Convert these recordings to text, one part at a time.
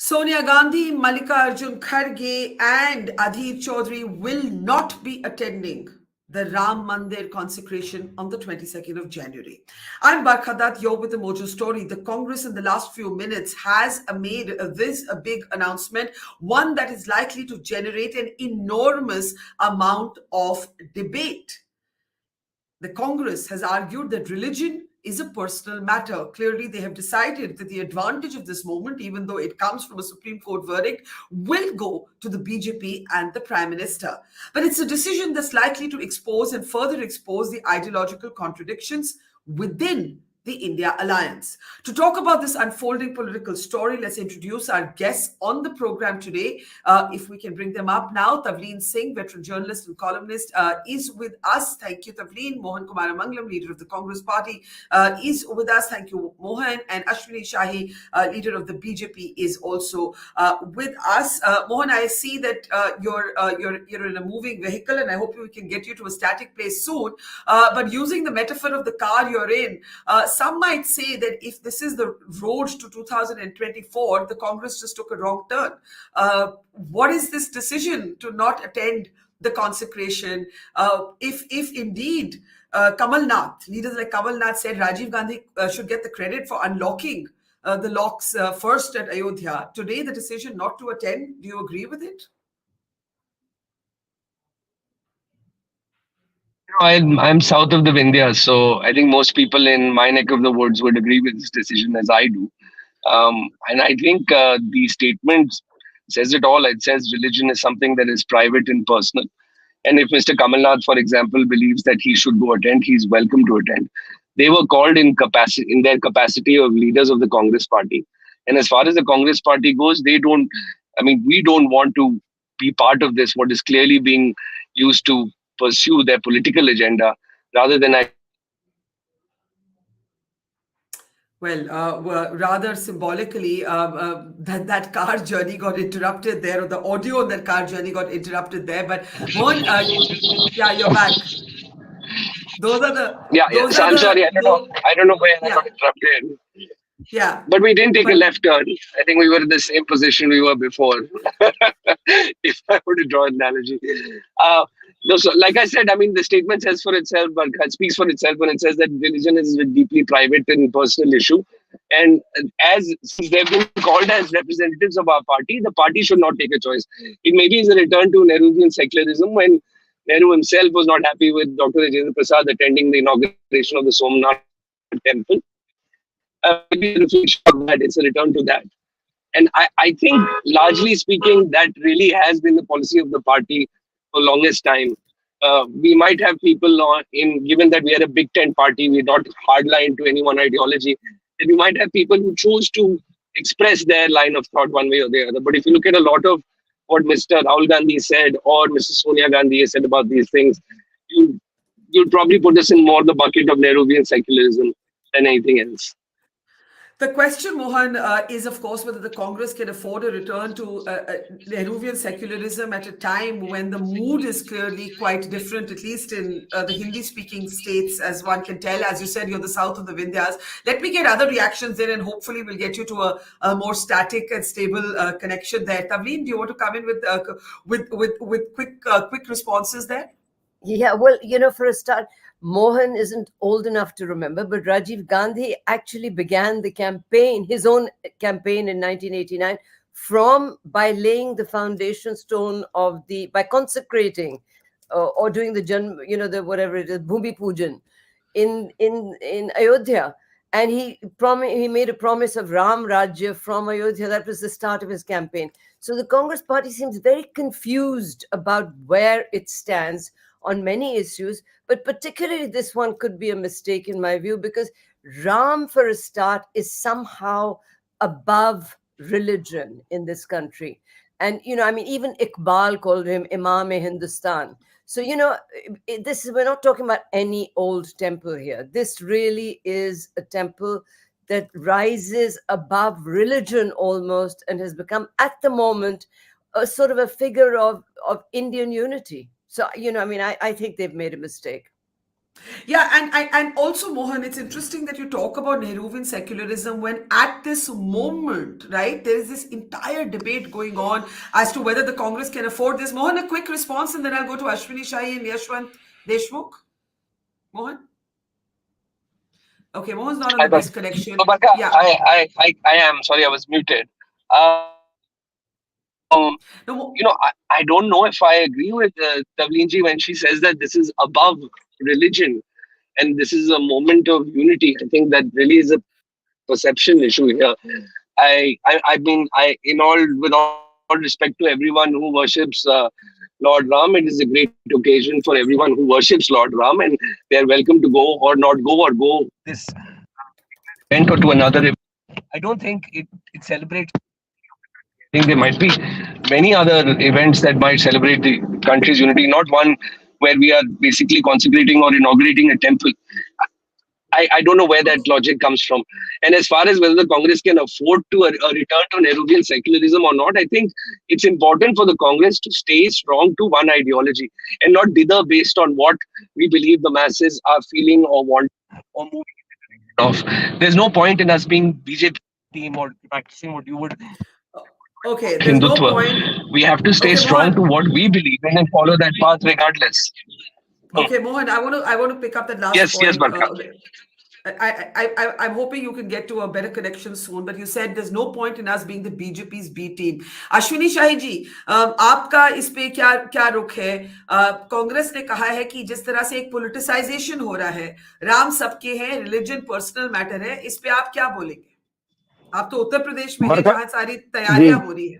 Sonia Gandhi, Mallikarjun Kharge, and Adhir Chaudhary will not be attending the Ram Mandir consecration on the 22nd of January. I'm Barkha Dutt, you're with the Mojo story. The Congress in the last few minutes has made this a big announcement, one that is likely to generate an enormous amount of debate. The Congress has argued that religion is a personal matter. Clearly, they have decided that the advantage of this moment, even though it comes from a Supreme Court verdict, will go to the BJP and the Prime Minister. But it's a decision that's likely to expose and further expose the ideological contradictions within the India alliance. To talk about this unfolding political story, let's introduce our guests on the program today. If we can bring them up now, Tavleen Singh, veteran journalist and columnist, is with us. Thank you, Tavleen. Mohan Kumaramangalam, leader of the Congress Party, is with us. Thank you, Mohan. And Ashwani Shahi, leader of the BJP, is also with us. Mohan, I see that you're in a moving vehicle, and I hope we can get you to a static place soon. But using the metaphor of the car you're in, some might say that if this is the road to 2024, the Congress just took a wrong turn. What is this decision to not attend the consecration? If indeed leaders like Kamal Nath said Rajiv Gandhi should get the credit for unlocking the locks first at Ayodhya, today the decision not to attend, do you agree with it? I'm south of the Vindhyas, so I think most people in my neck of the woods would agree with this decision as I do. And I think the statement says it all. It says religion is something that is private and personal. And if Mr. Kamal Nath, for example, believes that he should go attend, he's welcome to attend. They were called in their capacity of leaders of the Congress party. And as far as the Congress party goes, we don't want to be part of this, what is clearly being used to pursue their political agenda rather than rather symbolically, that car journey got interrupted there, or the audio on that car journey got interrupted there. But Mohan, yeah, you're back. Those are the. So I'm sorry. I don't know where I got interrupted. Yeah. But we didn't take a left turn. I think we were in the same position we were before. If I were to draw an analogy. So like I said, the statement says for itself, but it speaks for itself when it says that religion is a deeply private and personal issue. And since they've been called as representatives of our party, the party should not take a choice. It maybe is a return to Nehruvian secularism when Nehru himself was not happy with Dr. Jairam Prasad attending the inauguration of the Somnath temple. Maybe a reflection of that. It's a return to that. And I think, largely speaking, that really has been the policy of the party for longest time. We might have people given that we are a big tent party, we're not hardline to any one ideology, that we might have people who choose to express their line of thought one way or the other. But if you look at a lot of what Mr. Rahul Gandhi said or Mrs. Sonia Gandhi has said about these things, you'll probably put us in more the bucket of Nehruvian secularism than anything else. The question, Mohan, is, of course, whether the Congress can afford a return to Nehruvian secularism at a time when the mood is clearly quite different, at least in the Hindi-speaking states, as one can tell. As you said, you're the south of the Vindhyas. Let me get other reactions in, and hopefully we'll get you to a more static and stable connection there. Tavleen, do you want to come in with quick responses there? Yeah, well, for a start, Mohan isn't old enough to remember, but Rajiv Gandhi actually began the campaign, his own campaign in 1989, by laying the foundation stone by consecrating or doing the whatever it is, Bhumi Pujan in Ayodhya. And he made a promise of Ram Rajya from Ayodhya. That was the start of his campaign. So the Congress party seems very confused about where it stands on many issues, but particularly this one could be a mistake in my view, because Ram, for a start, is somehow above religion in this country. And, even Iqbal called him Imam-e-Hindustan. So, we're not talking about any old temple here. This really is a temple that rises above religion almost and has become, at the moment, a sort of a figure of Indian unity. So, I think they've made a mistake. Yeah, and also Mohan, it's interesting that you talk about Nehruvian secularism when at this moment, right, there is this entire debate going on as to whether the Congress can afford this. Mohan, a quick response, and then I'll go to Ashwani Shahi and Yashwant Deshmukh. Mohan? Okay, Mohan's not on the Hi, best Barkha. connection. So, Barkha, Yeah. I am sorry, I was muted. No, I don't know if I agree with Tavleen ji when she says that this is above religion and this is a moment of unity. I think that really is a perception issue here. I mean, with all respect to everyone who worships Lord Ram, it is a great occasion for everyone who worships Lord Ram, and they are welcome to go or not go or go this event or to another event. I don't think it celebrates. I think there might be many other events that might celebrate the country's unity, not one where we are basically consecrating or inaugurating a temple. I don't know where that logic comes from. And as far as whether the Congress can afford to a return to Nehruvian secularism or not, I think it's important for the Congress to stay strong to one ideology and not dither based on what we believe the masses are feeling or want or moving off. There's no point in us being BJP team or practicing what you would okay, there's no Hindutva. point. We have to stay Okay, strong to Mohan. what we believe in and follow that path regardless. Okay, Mohan, I want to pick up that last Yes, point. Barkha. I'm hoping you can get to a better connection soon, but you said there's no point in us being the BJP's B team. Ashwini Shahi ji, आपका इस पे क्या क्या रुख है? कांग्रेस ने कहा है कि जिस तरह से एक politicization हो रहा है, राम सबके हैं, religion personal matter है, इस पे आप क्या बोलेंगे? आप तो उत्तर प्रदेश में हैं, बरखा जहां सारी तैयारियां हो रही है।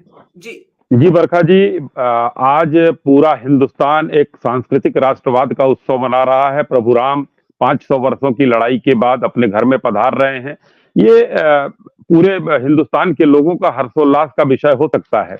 जी बरखा जी, आज पूरा हिंदुस्तान एक सांस्कृतिक राष्ट्रवाद का उत्सव मना रहा है। प्रभु राम 500 वर्षों की लड़ाई के बाद अपने घर में पधार रहे हैं। ये पूरे हिंदुस्तान के लोगों का हर्षोल्लास का विषय हो सकता है।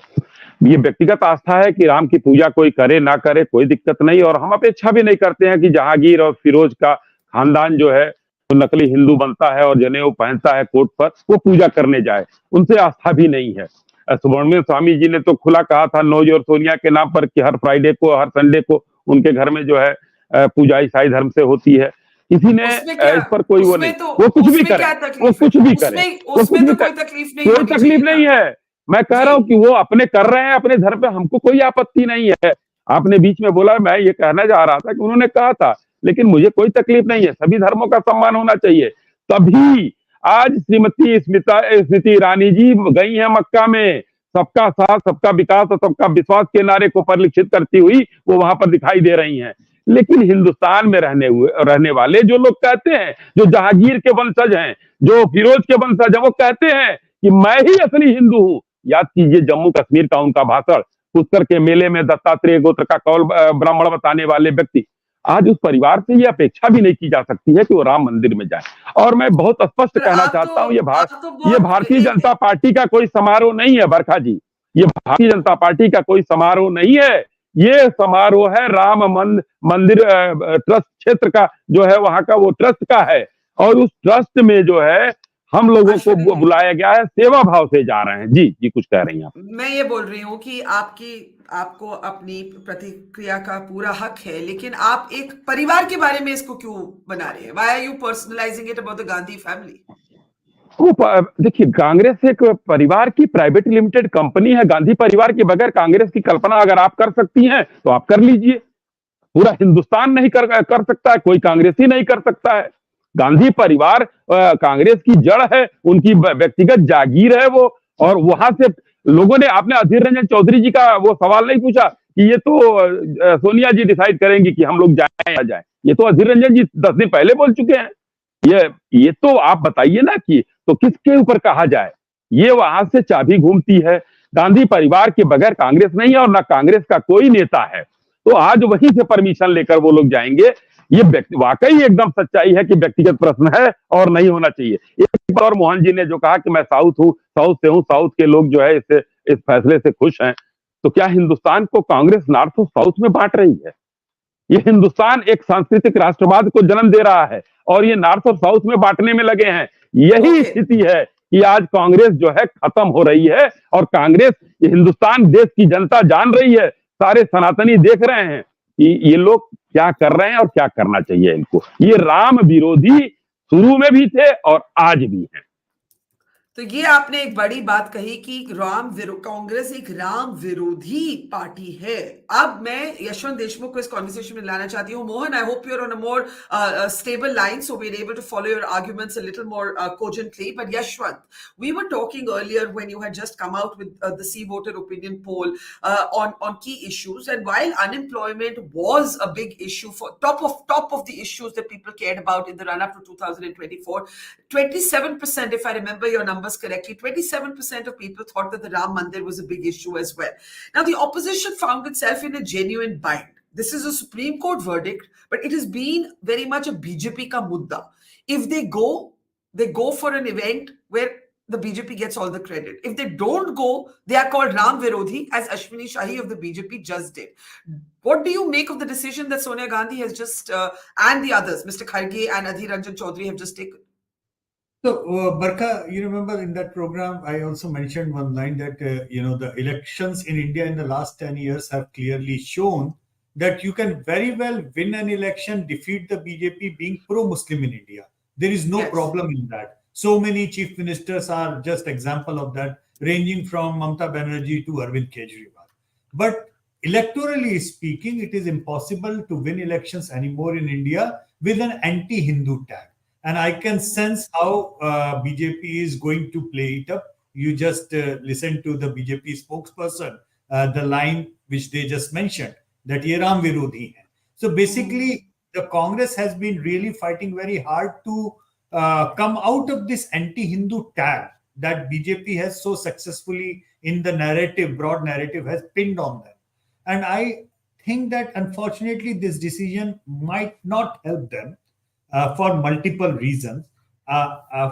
ये व्यक्तिगत आस्था है कि राम की पूजा कोई करे ना करे, कोई दिक्कत नहीं, और हम अपेक्षा भी नहीं करते हैं कि जहांगीर और फिरोज का खानदान जो है वो नकली हिंदू बनता है और जनेऊ पहनता है कोट पर, वो पूजा करने जाए। उनसे आस्था भी नहीं है। सुब्रमण्यम स्वामी जी ने तो खुला कहा था नोज और सोनिया के नाम पर कि हर फ्राइडे को, हर संडे को उनके घर में जो है पूजा ईसाई धर्म से होती है। किसी ने इस पर कोई वो नहीं, वो कुछ भी करे, वो कुछ भी करे, वो कुछ भी करे, कोई तकलीफ नहीं है। मैं कह रहा हूं कि वो अपने कर रहे हैं अपने धर्म पे, हमको कोई आपत्ति नहीं है। आपने बीच में बोला, मैं ये कहना चाह रहा था कि उन्होंने कहा था, लेकिन मुझे कोई तकलीफ नहीं है। सभी धर्मों का सम्मान होना चाहिए। तभी आज श्रीमती स्मृति ईरानी जी गई हैं मक्का में, सबका साथ, सबका विकास और सबका विश्वास के नारे को परिलक्षित करती हुई वो वहां पर दिखाई दे रही हैं। लेकिन हिंदुस्तान में रहने वाले जो लोग कहते हैं, जो जहांगीर के वंशज हैं, जो फिरोज के वंशज हैं, वो कहते हैं कि मैं ही असली हिंदू हूं। याद कीजिए जम्मू कश्मीर का उनका भाषण, उत्तर के मेले में दत्तात्रेय गोत्र का कौल ब्राह्मण बताने वाले व्यक्ति। आज उस परिवार से ये अपेक्षा भी नहीं की जा सकती है कि वो राम मंदिर में जाए। और मैं बहुत स्पष्ट कहना चाहता हूं, ये भारतीय जनता पार्टी का कोई समारोह नहीं है बरखा जी, ये भारतीय जनता पार्टी का कोई समारोह नहीं है। ये समारोह है राम मंदिर ट्रस्ट क्षेत्र का, जो है वहां का वो ट्रस्ट का है, और उस ट्रस्ट में जो है हम लोगों को बुलाया गया है, सेवा भाव से जा रहे हैं। जी कुछ कह रही हैं आप? मैं ये बोल रही हूँ कि आपको अपनी प्रतिक्रिया का पूरा हक है, लेकिन आप एक परिवार के बारे में इसको क्यों बना रहे हैं? Why are you personalizing it about the Gandhi family? देखिए, कांग्रेस एक परिवार की प्राइवेट लिमिटेड कंपनी है। गांधी परिवार के बगैर कांग्रेस की कल्पना अगर आप कर सकती हैं तो आप कर लीजिए। पूरा हिंदुस्तान नहीं कर सकता है, कोई कांग्रेसी नहीं कर सकता है। गांधी परिवार कांग्रेस की जड़ है, उनकी व्यक्तिगत जागीर है वो। और वहां से लोगों ने, आपने अधीर रंजन चौधरी जी का वो सवाल नहीं पूछा कि ये तो सोनिया जी डिसाइड करेंगी कि हम लोग जाए या जाए। ये तो अधीर रंजन जी 10 दिन पहले बोल चुके हैं। ये तो आप बताइए ना कि तो किसके ऊपर कहा जाए। ये वहां से चाबी घूमती है। गांधी परिवार के बगैर कांग्रेस नहीं है और ना कांग्रेस का कोई नेता है। तो आज वहीं से परमिशन लेकर वो लोग जाएंगे। ये वाकई एकदम सच्चाई है कि व्यक्तिगत प्रश्न है और नहीं होना चाहिए। एक और मोहन जी ने जो कहा कि मैं साउथ से हूं, साउथ के लोग जो है इस फैसले से खुश हैं, तो क्या हिंदुस्तान को कांग्रेस नॉर्थ और साउथ में बांट रही है? ये हिंदुस्तान एक सांस्कृतिक राष्ट्रवाद को जन्म दे रहा है और ये नॉर्थ और साउथ में बांटने में लगे हैं। यही स्थिति है कि आज कांग्रेस जो है खत्म हो रही है। और कांग्रेस, हिंदुस्तान देश की जनता जान रही है, सारे सनातनी देख रहे हैं कि ये लोग क्या कर रहे हैं और क्या करना चाहिए इनको। ये राम विरोधी शुरू में भी थे और आज भी हैं। तो ये आपने एक बड़ी बात कही कि कांग्रेस एक राम विरोधी पार्टी है। अब मैं यशवंत देशमुख को इस कॉन्वर्सेशन में लाना चाहती हूँ। Mohan, I hope you're on a more stable line, so we're able to follow your arguments a little more cogently. But Yashwant, we were talking earlier when you had just come out with the C voter opinion poll on key issues, and while unemployment was a big issue for top of the issues that people cared about in the run up to 2024, 27%, if I remember your numbers correctly, 27% of people thought that the Ram Mandir was a big issue as well. Now, the opposition found itself in a genuine bind. This is a Supreme Court verdict, but it has been very much a BJP ka mudda. If they go for an event where the BJP gets all the credit. If they don't go, they are called Ram Virodhi, as Ashwani Shahi of the BJP just did. What do you make of the decision that Sonia Gandhi has just, and the others, Mr. Kharge and Adhir Ranjan Chaudhary, have just taken? So, Barkha, you remember in that program, I also mentioned one line that, the elections in India in the last 10 years have clearly shown that you can very well win an election, defeat the BJP being pro-Muslim in India. There is no problem in that. So many chief ministers are just example of that, ranging from Mamata Banerjee to Arvind Kejriwal. But electorally speaking, it is impossible to win elections anymore in India with an anti-Hindu tag. And I can sense how BJP is going to play it up. You just listen to the BJP spokesperson, the line which they just mentioned, that ye Ram Virodhi hai. So basically, the Congress has been really fighting very hard to come out of this anti-Hindu tag that BJP has so successfully in the narrative, broad narrative, has pinned on them. And I think that unfortunately, this decision might not help them. For multiple reasons.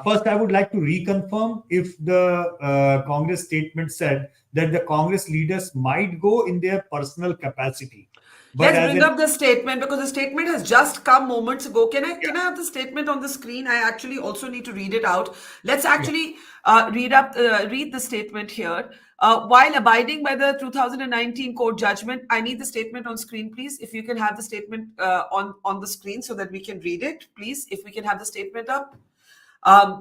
First, I would like to reconfirm if the Congress statement said that the Congress leaders might go in their personal capacity. But let's bring up the statement, because the statement has just come moments ago. Can I have the statement on the screen? I actually also need to read it out. Let's actually read the statement here. While abiding by the 2019 court judgment, I need the statement on screen, please. If you can have the statement on the screen so that we can read it, please. If we can have the statement up.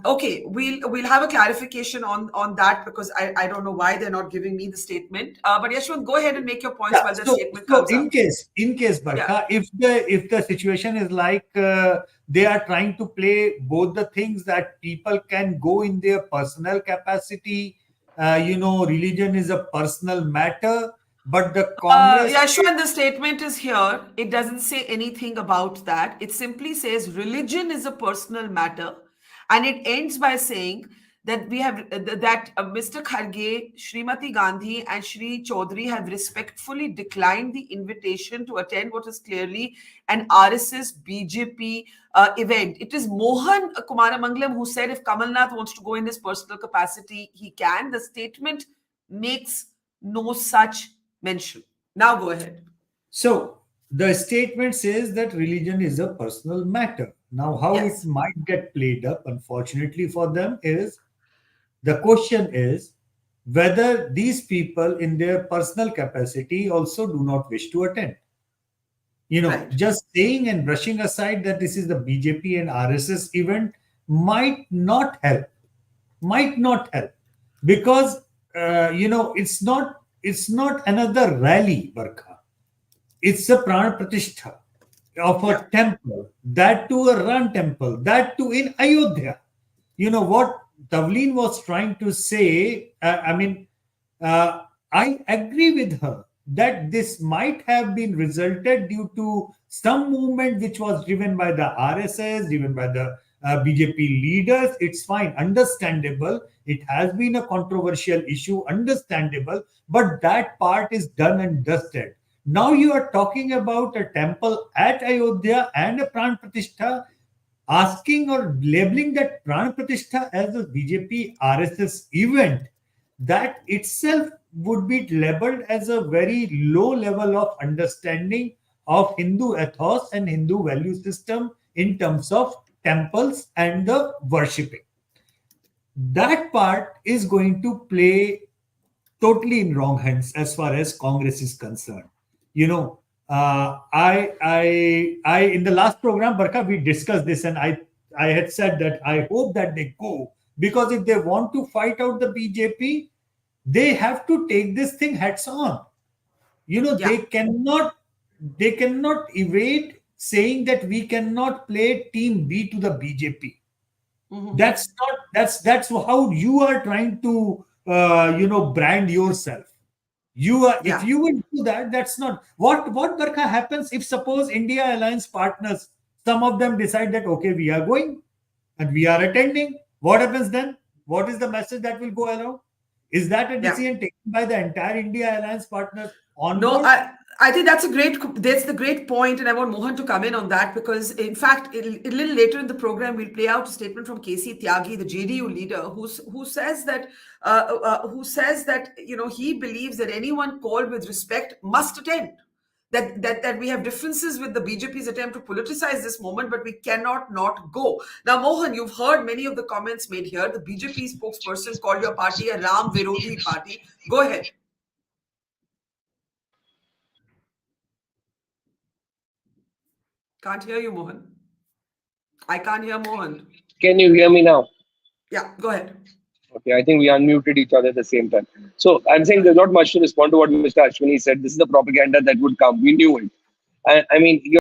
Okay, we'll have a clarification on that, because I don't know why they're not giving me the statement. But Yashwant, go ahead and make your points while the statement comes up. In case, Barkha, if the situation is like they are trying to play both the things, that people can go in their personal capacity, religion is a personal matter, but the Congress... Yashwant, the statement is here. It doesn't say anything about that. It simply says religion is a personal matter. And it ends by saying that Mr. Kharge, Srimati Gandhi and Shri Chaudhary have respectfully declined the invitation to attend what is clearly an RSS BJP event. It is Mohan Kumaramangalam who said if Kamal Nath wants to go in his personal capacity, he can. The statement makes no such mention. Now go ahead. So the statement says that religion is a personal matter. Now, how it might get played up, unfortunately for them, is the question is whether these people in their personal capacity also do not wish to attend. Just saying and brushing aside that this is the BJP and RSS event might not help. Because, it's not another rally, Barkha. It's a Pran Pratishtha of a temple, that to a run temple, that to in Ayodhya. What Tavleen was trying to say, I agree with her that this might have been resulted due to some movement which was driven by the RSS, driven by the BJP leaders. It's fine, understandable. It has been a controversial issue, understandable, but that part is done and dusted. Now you are talking about a temple at Ayodhya and a Pran Pratishtha, asking or labeling that Pran Pratishtha as a BJP RSS event. That itself would be labeled as a very low level of understanding of Hindu ethos and Hindu value system in terms of temples and the worshipping. That part is going to play totally in wrong hands as far as Congress is concerned. In the last program, Barkha, we discussed this, and I had said that I hope that they go, because if they want to fight out the BJP, they have to take this thing heads on. Yeah. They cannot evade saying that we cannot play team B to the BJP. Mhm. That's how you are trying to brand yourself. If Yeah. you will do that, that's not what Barkha happens if, suppose, India Alliance partners, some of them decide that okay, we are going and we are attending. What happens then? What is the message that will go around? Is that a Yeah. decision taken by the entire India Alliance partners on No, board? I think that's the great point, and I want Mohan to come in on that because, in fact, a little later in the program, we'll play out a statement from KC Tyagi, the JDU leader, who says that he believes that anyone called with respect must attend. That we have differences with the BJP's attempt to politicize this moment, but we cannot not go. Now, Mohan, you've heard many of the comments made here. The BJP spokesperson called your party a Ram Virodhi party. Go ahead. Can't hear you, Mohan. I can't hear Mohan. Can you hear me now? Yeah, go ahead. Okay, I think we unmuted each other at the same time. So I'm saying there's not much to respond to what Mr. Ashwani said. This is the propaganda that would come. We knew it. I mean, you're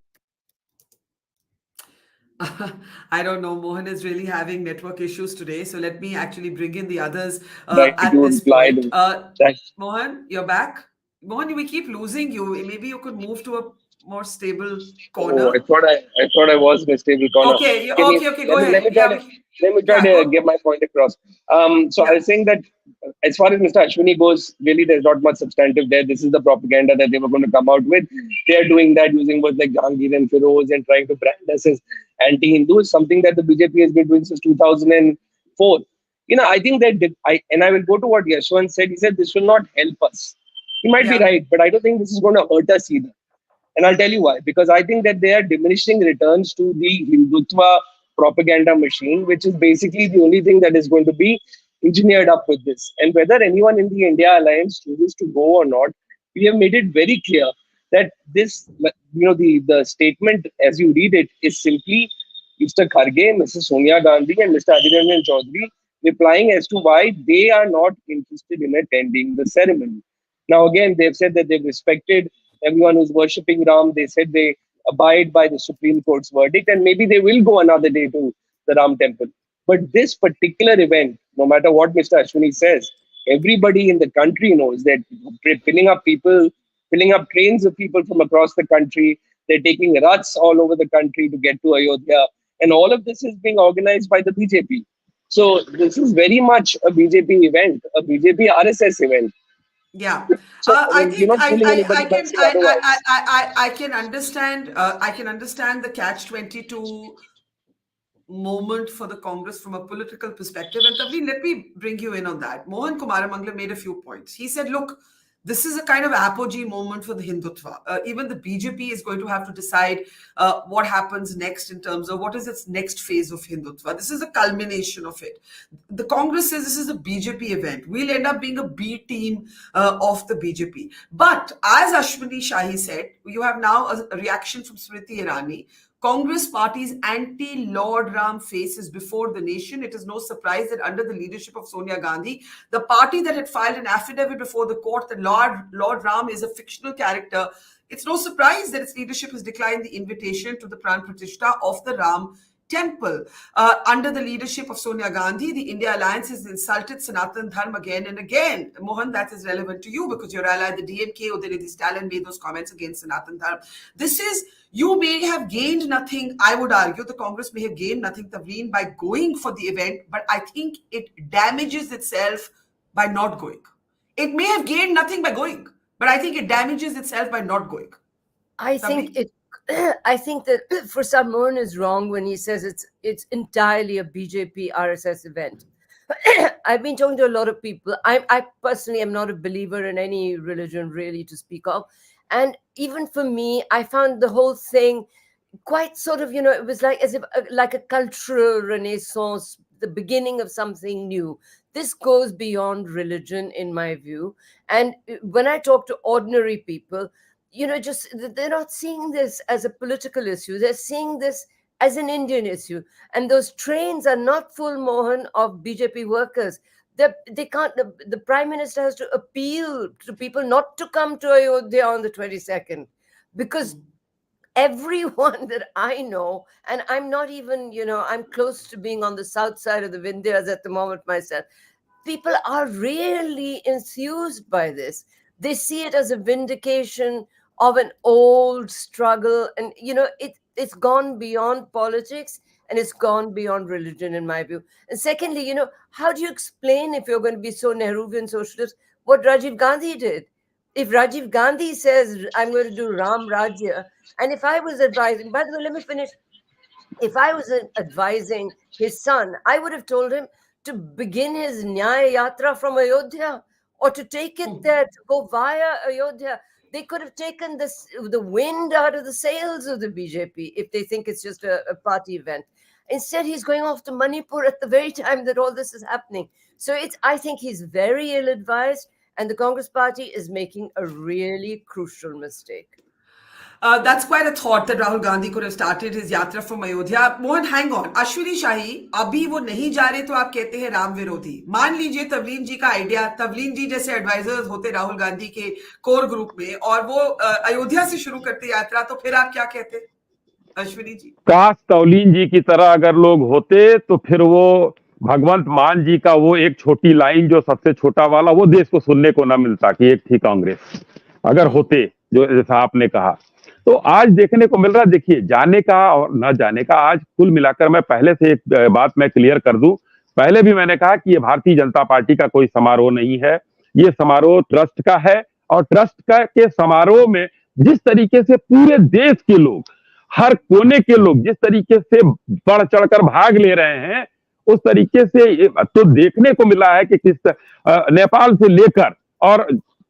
I don't know. Mohan is really having network issues today. So let me actually bring in the others trying at to this imply point. that. Mohan, you're back. Mohan, we keep losing you. Maybe you could move to a more stable Oh, corner. I thought I was in a stable corner. Okay, Can you okay, go let ahead. me try to Yeah, go. get my point across. So I Yeah, was saying that as far as Mr. Ashwini goes, really there's not much substantive there. This is the propaganda that they were going to come out with. They are doing that using words like Jahangir and Firoz and trying to brand us as anti-Hindu, is something that the BJP has been doing since 2004. I think that I will go to what Yashwant said. He said this will not help us. He might be yeah, right, but I don't think this is going to hurt us either. And I'll tell you why. Because I think that they are diminishing returns to the Hindutva propaganda machine, which is basically the only thing that is going to be engineered up with this. And whether anyone in the India alliance chooses to go or not, we have made it very clear that this, the statement as you read it is simply Mr. Kharge, Mrs. Sonia Gandhi, and Mr. Adhiranjan Chaudhary replying as to why they are not interested in attending the ceremony. Now, again, they've said that they've respected everyone who's worshipping Ram. They said they abide by the Supreme Court's verdict, and maybe they will go another day to the Ram temple. But this particular event, no matter what Mr. Ashwini says, everybody in the country knows that filling up trains of people from across the country. They're taking ruts all over the country to get to Ayodhya. And all of this is being organized by the BJP. So this is very much a BJP event, a BJP RSS event. yeah. So I I mean, you're think not fooling anybody by saying otherwise. I can understand. I can understand the catch-22 moment for the Congress from a political perspective. And Tavleen, let me bring you in on that. Mohan Kumaramangalam made a few points. He said, look, this is a kind of apogee moment for the Hindutva. Even the BJP is going to have to decide what happens next in terms of what is its next phase of Hindutva. This is a culmination of it. The Congress says this is a BJP event. We'll end up being a B team of the BJP. But as Ashwani Shahi said, you have now a reaction from Smriti Irani. Congress party's anti-Lord Ram faces before the nation. It is no surprise that under the leadership of Sonia Gandhi, the party that had filed an affidavit before the court that Lord Ram is a fictional character, it's no surprise that its leadership has declined the invitation to the Pran Pratishtha of the Ram temple. Under the leadership of Sonia Gandhi, the India Alliance has insulted Sanatan Dharma again and again. Mohan, that is relevant to you because your ally, the DMK, Udayalidhi Stalin, made those comments against Sanatan Dharma. You may have gained nothing. I would argue the Congress may have gained nothing, Tavleen, by going for the event, but I think it damages itself by not going. It may have gained nothing by going, but I think it damages itself by not going. I think it. I think that for Mohan is wrong when he says it's entirely a BJP RSS event. I've been talking to a lot of people. I personally am not a believer in any religion really to speak of, and even for me, I found the whole thing quite sort of, it was like as if like a cultural renaissance, the beginning of something new. This goes beyond religion in my view. And when I talk to ordinary people, just they're not seeing this as a political issue. They're seeing this as an Indian issue. And those trains are not full, Mohan, of BJP workers. They can't. The Prime Minister has to appeal to people not to come to Ayodhya on the 22nd, because everyone that I know, and I'm not even, I'm close to being on the south side of the Vindhyas at the moment myself, people are really enthused by this. They see it as a vindication of an old struggle. And, it's gone beyond politics and it's gone beyond religion, in my view. And secondly, how do you explain, if you're going to be so Nehruvian socialist, what Rajiv Gandhi did? If Rajiv Gandhi says, I'm going to do Ram Rajya, and if I was advising, by the way, let me finish. If I was advising his son, I would have told him to begin his Nyaya Yatra from Ayodhya, or to take it there, to go via Ayodhya. They could have taken the wind out of the sails of the BJP if they think it's just a party event. Instead, he's going off to Manipur at the very time that all this is happening. So I think he's very ill-advised, and the Congress party is making a really crucial mistake. That's quite a thought that Rahul Gandhi could have started his yatra from Ayodhya. Mohan, hang on. Ashwani Shahi, abhi wo nahi ja rahe to aap kehte hain Ram Virodhi. मान लीजिए तवलीन जी का idea, Tavleen जी जैसे advisers होते राहुल गांधी के core group में, और वो अयोध्या से शुरू करते यात्रा, तो फिर आप क्या कहते अश्विनी जी? काश तवलीन जी की तरह अगर लोग होते तो फिर वो भगवंत मान जी का वो एक छोटी लाइन जो सबसे छोटा वाला, वो देश को सुनने को ना मिलता कि एक थी कांग्रेस, अगर होते जो जैसा आपने कहा। तो आज देखने को मिल रहा, देखिए जाने का और न जाने का, आज कुल मिलाकर मैं पहले से एक बात मैं क्लियर कर दूं, पहले भी मैंने कहा कि ये भारतीय जनता पार्टी का कोई समारोह नहीं है, ये समारोह ट्रस्ट का है। और ट्रस्ट के समारोह में जिस तरीके से पूरे देश के लोग, हर कोने के लोग जिस तरीके से बढ़ चढ़कर भाग ले रहे हैं, उस तरीके से तो देखने को मिला है कि किस नेपाल से लेकर और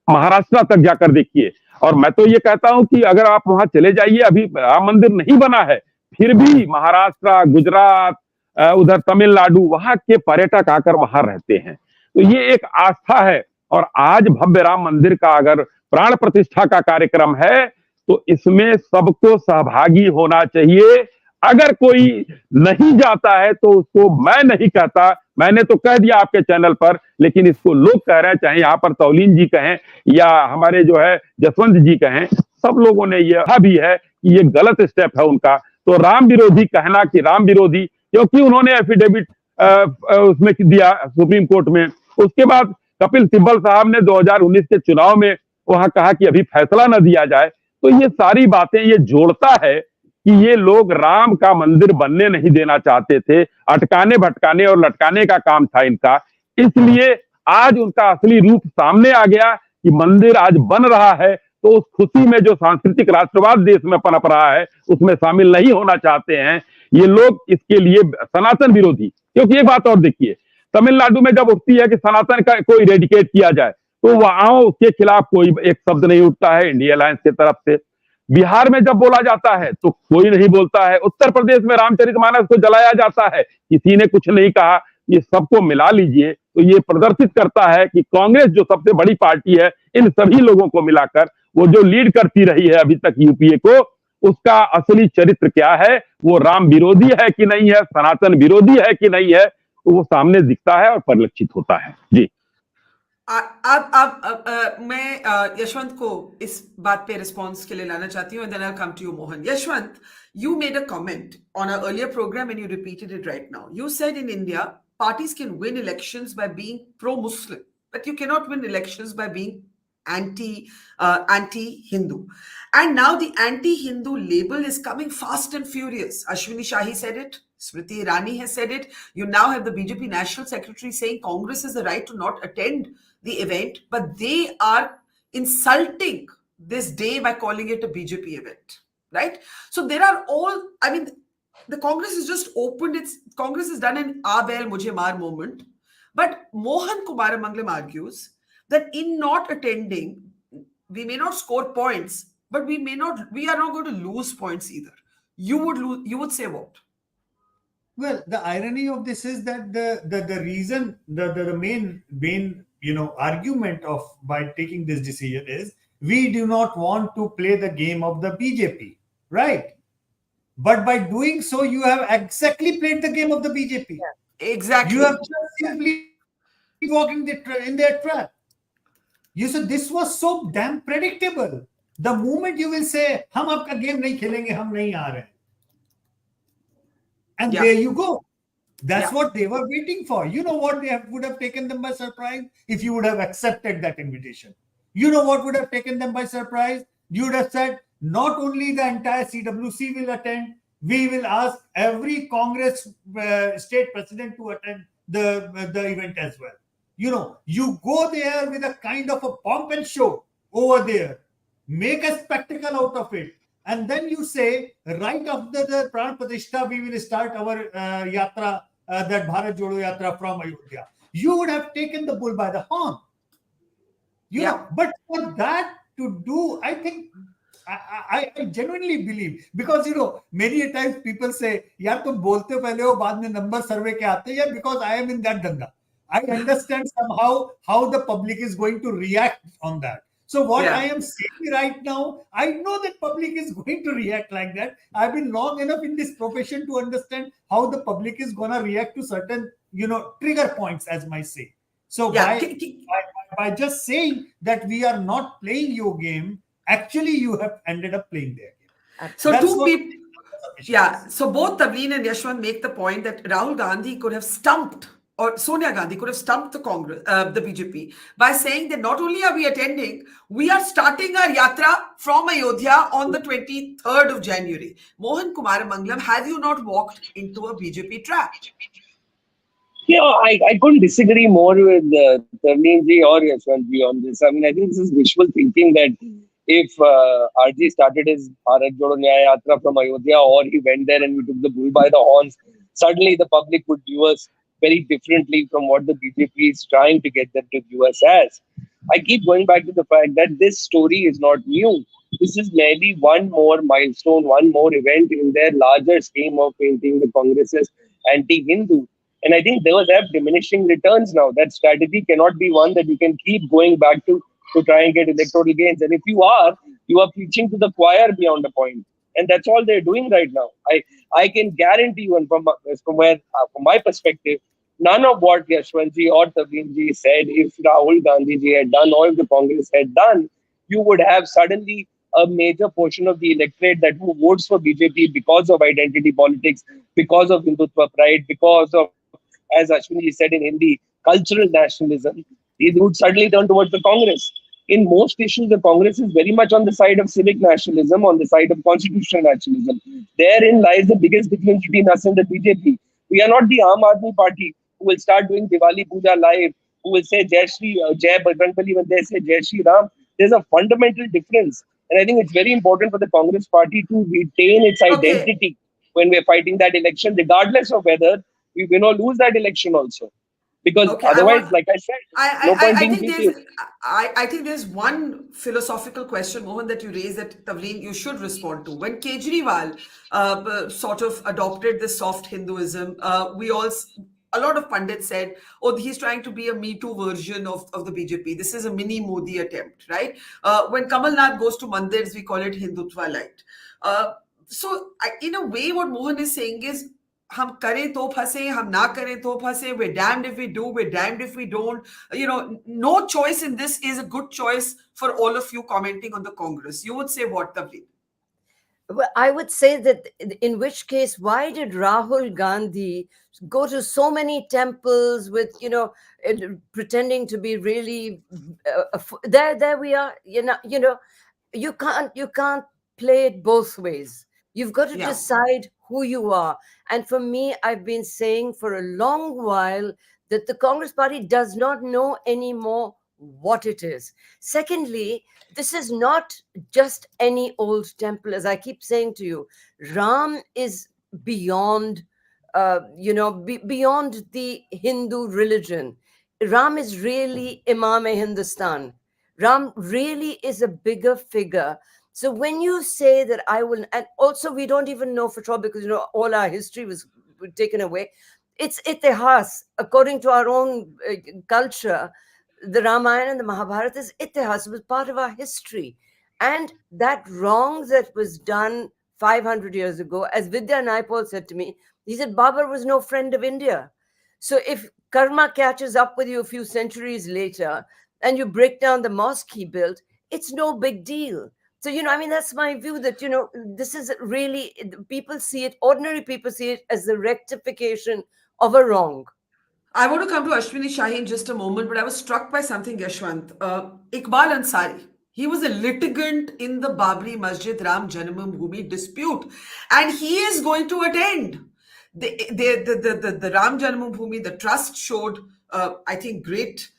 महाराष्ट्र तक जाकर देखिए। और मैं तो ये कहता हूं कि अगर आप वहां चले जाइए, अभी राम मंदिर नहीं बना है, फिर भी महाराष्ट्र, गुजरात, उधर तमिलनाडु, वहां के पर्यटक आकर वहां रहते हैं। तो ये एक आस्था है। और आज भव्य राम मंदिर का अगर प्राण प्रतिष्ठा का कार्यक्रम है तो इसमें सबको सहभागी होना चाहिए। अगर कोई नहीं जाता है तो उसको मैं नहीं कहता, मैंने तो कह दिया आपके चैनल पर, लेकिन इसको लोग कह रहे हैं, चाहे यहाँ पर तवलीन जी कहें या हमारे जो है जसवंत जी कहें, सब लोगों ने ये कहा भी है कि ये गलत स्टेप है उनका। तो राम विरोधी कहना कि राम विरोधी, क्योंकि उन्होंने एफिडेविट उसमें दिया सुप्रीम कोर्ट में, उसके बाद कपिल सिब्बल साहब ने 2019 के चुनाव में वहां कहा कि अभी फैसला न दिया जाए। तो ये सारी बातें ये जोड़ता है कि ये लोग राम का मंदिर बनने नहीं देना चाहते थे, अटकाने भटकाने और लटकाने का काम था इनका। इसलिए आज उनका असली रूप सामने आ गया कि मंदिर आज बन रहा है, तो उस खुशी में जो सांस्कृतिक राष्ट्रवाद देश में पनप रहा है उसमें शामिल नहीं होना चाहते हैं ये लोग। इसके लिए सनातन विरोधी, क्योंकि एक बात और देखिए, तमिलनाडु में जब उठती है कि सनातन का कोई इरेडिकेट किया जाए तो वहां उसके खिलाफ कोई एक शब्द नहीं उठता है इंडिया अलायंस की तरफ से। बिहार में जब बोला जाता है तो कोई नहीं बोलता है। उत्तर प्रदेश में रामचरितमानस को जलाया जाता है, किसी ने कुछ नहीं कहा। ये सबको मिला लीजिए तो ये प्रदर्शित करता है कि कांग्रेस जो सबसे बड़ी पार्टी है, इन सभी लोगों को मिलाकर वो जो लीड करती रही है अभी तक यूपीए को, उसका असली चरित्र क्या है, वो राम विरोधी है कि नहीं है, सनातन विरोधी है कि नहीं है, तो वो सामने दिखता है और परिलक्षित होता है। जी अब मैं यशवंत को इस बात पे रिस्पॉन्स के लिए लाना चाहती हूँ, and then I'll come to you, Mohan. Yashwant, you made a comment on our earlier program and you repeated it right now. You said in India, parties can win elections by being pro-Muslim, but you cannot win elections by being anti-Hindu. And now the anti-Hindu label is coming fast and furious. Ashwani Shahi said it. Smriti Irani has said it. You now have the BJP National Secretary saying Congress has the right to not attend the event, but they are insulting this day by calling it a BJP event, right? So there are all, I mean, the Congress has just opened its, Congress has done an Abel Mujhe Maar moment. But Mohan Kumaramangalam argues that in not attending, we may not score points, but we are not going to lose points either. You would say what? Well, the irony of this is that the reason, the main argument of by taking this decision is we do not want to play the game of the BJP, right? But by doing so, you have exactly played the game of the BJP. Exactly. You have just simply walked in their trap. You said this was so damn predictable. The moment you will say, "Hum aapka game nahi khelenge, hum nahi aa rahe," and there you go. That's what they were waiting for. You know what would have taken them by surprise if you would have accepted that invitation. You know what would have taken them by surprise? You would have said, not only the entire CWC will attend, we will ask every Congress state president to attend the event as well. You know, you go there with a kind of a pomp and show over there, make a spectacle out of it, and then you say, right after the Pran Pratishtha, we will start our yatra, that Bharat Jodo Yatra from Ayodhya. You would have taken the bull by the horn. You know, but for that to do, I think, I genuinely believe, because you know, many times people say, "Yaar tum bolte pehle ho, baad mein number survey ke aate." Yeah, because I am in that danga. I understand somehow how the public is going to react on that. So what I am saying right now, I know that public is going to react like that. I've been long enough in this profession to understand how the public is going to react to certain, you know, trigger points, as I say. So by just saying that we are not playing your game, actually you have ended up playing their game. So two people, so both Tavleen and Yashwant make the point that Rahul Gandhi could have stumped, or Sonia Gandhi could have stumped the Congress, the BJP, by saying that not only are we attending, we are starting our yatra from Ayodhya on the 23rd of January. Mohan, Kumaramangalam, have you not walked into a BJP trap? Yeah, I couldn't disagree more with Tavleen ji or Yashwant ji on this. I mean, I think this is wishful thinking that if RG started his Bharat Jodo Nyaya Yatra from Ayodhya, or he went there and we took the bull by the horns, suddenly the public would view us very differently from what the BJP is trying to get them to view us as. I keep going back to the fact that this story is not new. This is merely one more milestone, one more event in their larger scheme of painting the Congress as anti-Hindu. And I think those have diminishing returns now. That strategy cannot be one that you can keep going back to try and get electoral gains. And if you are preaching to the choir beyond a point. And that's all they're doing right now. I can guarantee you, and from my perspective, none of what Yashwantji or Tavleen said, if Rahul Gandhi ji had done, or if the Congress had done, you would have suddenly a major portion of the electorate that who votes for BJP because of identity politics, because of Hindutva pride, because of, as Ashwani said in Hindi, cultural nationalism, they would suddenly turn towards the Congress. In most issues, the Congress is very much on the side of civic nationalism, on the side of constitutional nationalism. Therein lies the biggest difference between us and the BJP. We are not the Aam Aadmi Party who will start doing Diwali Puja live, who will say Jai Shri Jai Bajrangbali when they say Jai Shri Ram. There's a fundamental difference. And I think it's very important for the Congress Party to retain its identity when we're fighting that election, regardless of whether we win or lose that election also. Because otherwise, like I said, no point being BJP. I think there's one philosophical question, Mohan, that you raised that, Tavleen, you should respond to. When Kejriwal sort of adopted this soft Hinduism, a lot of pundits said, oh, he's trying to be a Me Too version of the BJP. This is a mini Modi attempt, right? When Kamal Nath goes to mandirs, we call it Hindutva light. So in a way, what Mohan is saying is, हम करें तो फंसे, हम ना करें तो फंसे, we're damned if we do, we're damned if we don't. You know, no choice in this is a good choice for all of you commenting on the Congress. You would say what, Tavleen? Well, I would say that in which case, why did Rahul Gandhi go to so many temples with, you know, pretending to be really there we are, you know, you can't play it both ways. You've got to decide who you are. And for me, I've been saying for a long while that the Congress Party does not know anymore what it is. Secondly, this is not just any old temple. As I keep saying to you, Ram is beyond, beyond the Hindu religion. Ram is really Imam-e-Hindustan. Ram really is a bigger figure. So when you say that I will, and also we don't even know for sure because, you know, all our history was taken away. It's itihas, according to our own culture. the Ramayana and the Mahabharata is itihas, it was part of our history. And that wrong that was done 500 years ago, as Vidya Naipal said to me, he said, Babur was no friend of India. So if karma catches up with you a few centuries later and you break down the mosque he built, it's no big deal. So, I mean, that's my view that, this is really, people see it, ordinary people see it as the rectification of a wrong. I want to come to Ashwani Shahi in just a moment, but I was struck by something, Yashwant. Iqbal Ansari, he was a litigant in the Babri Masjid Ram Janmabhoomi dispute, and he is going to attend. The Ram Janmabhoomi, the trust showed, I think, great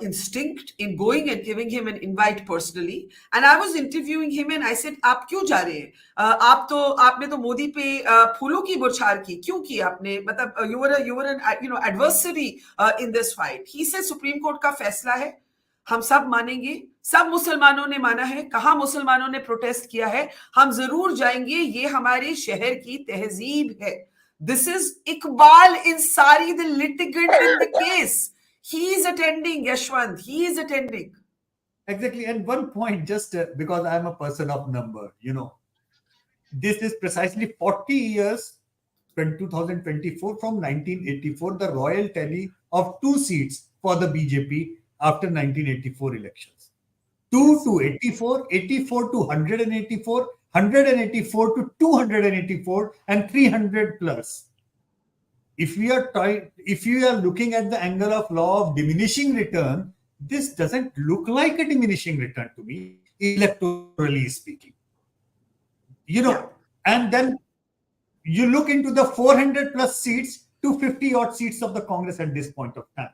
instinct in going and giving him an invite personally. And I was interviewing him and I said, "आप क्यों जा रहे हैं? आपने तो मोदी पे फूलों की बौछार की, क्यों की आपने? मतलब you were an adversary in this fight." He said, "supreme court का फैसला है, हम सब मानेंगे, सब मुसलमानों ने माना है, कहाँ मुसलमानों ने प्रोटेस्ट किया है, हम जरूर जाएंगे, ये हमारे शहर की तहजीब है." This is Iqbal Ansari, the litigant in the case. He is attending, Yashwant. He is attending. Exactly. And one point, just because I'm a person of number, this is precisely 40 years, 2024, from 1984, the royal tally of 2 seats for the BJP after 1984 elections. 2 to 84, 84 to 184, 184 to 284, and 300 plus. If you are looking at the angle of law of diminishing return, this doesn't look like a diminishing return to me, electorally speaking. And then you look into the 400 plus seats, 250 odd seats of the Congress at this point of time.